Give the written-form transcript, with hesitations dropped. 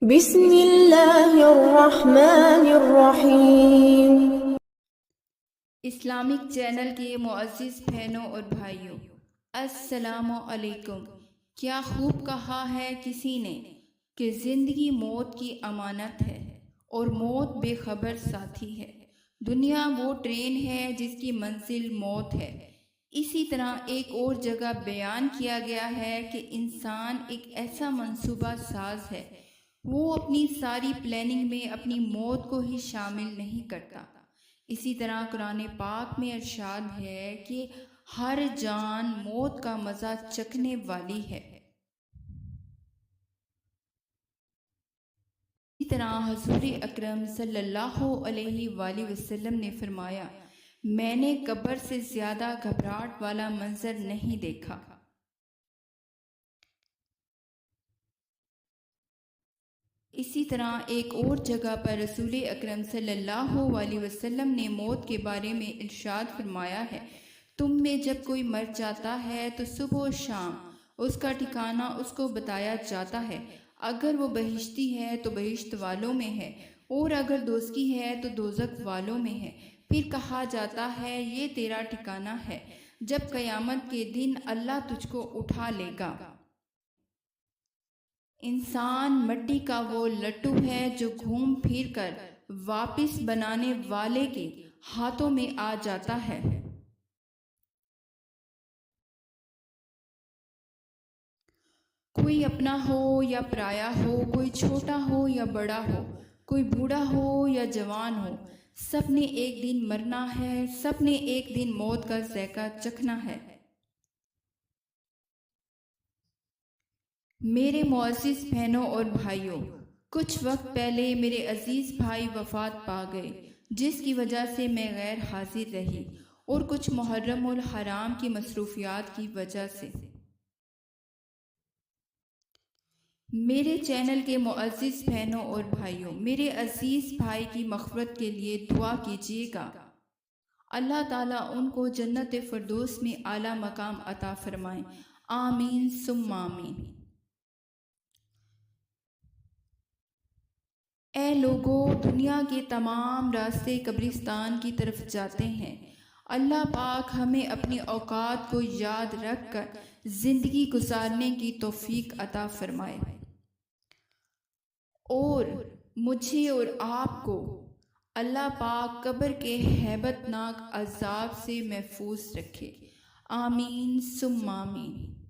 بسم اللہ الرحمن الرحیم۔ اسلامک چینل کے معزز بہنوں اور بھائیوں، السلام علیکم۔ کیا خوب کہا ہے کسی نے کہ زندگی موت کی امانت ہے اور موت بے خبر ساتھی ہے۔ دنیا وہ ٹرین ہے جس کی منزل موت ہے۔ اسی طرح ایک اور جگہ بیان کیا گیا ہے کہ انسان ایک ایسا منصوبہ ساز ہے، وہ اپنی ساری پلاننگ میں اپنی موت کو ہی شامل نہیں کرتا۔ اسی طرح قرآن پاک میں ارشاد ہے کہ ہر جان موت کا مزہ چکھنے والی ہے۔ اسی طرح حضور اکرم صلی اللہ علیہ وآلہ وسلم نے فرمایا، میں نے قبر سے زیادہ گھبراہٹ والا منظر نہیں دیکھا۔ اسی طرح ایک اور جگہ پر رسول اکرم صلی اللہ علیہ وسلم نے موت کے بارے میں ارشاد فرمایا ہے، تم میں جب کوئی مر جاتا ہے تو صبح و شام اس کا ٹھکانہ اس کو بتایا جاتا ہے۔ اگر وہ بہشتی ہے تو بہشت والوں میں ہے، اور اگر دوزخی ہے تو دوزخ والوں میں ہے۔ پھر کہا جاتا ہے یہ تیرا ٹھکانہ ہے، جب قیامت کے دن اللہ تجھ کو اٹھا لے گا۔ انسان مٹی کا وہ لٹو ہے جو گھوم پھر کر واپس بنانے والے کے ہاتھوں میں آ جاتا ہے۔ کوئی اپنا ہو یا پرایا ہو، کوئی چھوٹا ہو یا بڑا ہو، کوئی بوڑھا ہو یا جوان ہو، سب نے ایک دن مرنا ہے، سب نے ایک دن موت کا ذائقہ چکھنا ہے۔ میرے معزز بہنوں اور بھائیوں، کچھ وقت پہلے میرے عزیز بھائی وفات پا گئے، جس کی وجہ سے میں غیر حاضر رہی، اور کچھ محرم الحرام کی مصروفیات کی وجہ سے۔ میرے چینل کے معزز بہنوں اور بھائیوں، میرے عزیز بھائی کی مغفرت کے لیے دعا کیجیے گا۔ اللہ تعالیٰ ان کو جنت فردوس میں اعلیٰ مقام عطا فرمائیں، آمین ثم آمین۔ اے لوگو، دنیا کے تمام راستے قبرستان کی طرف جاتے ہیں۔ اللہ پاک ہمیں اپنی اوقات کو یاد رکھ کر زندگی گزارنے کی توفیق عطا فرمائے، اور مجھے اور آپ کو اللہ پاک قبر کے ہیبت ناک عذاب سے محفوظ رکھے، آمین ثم آمین۔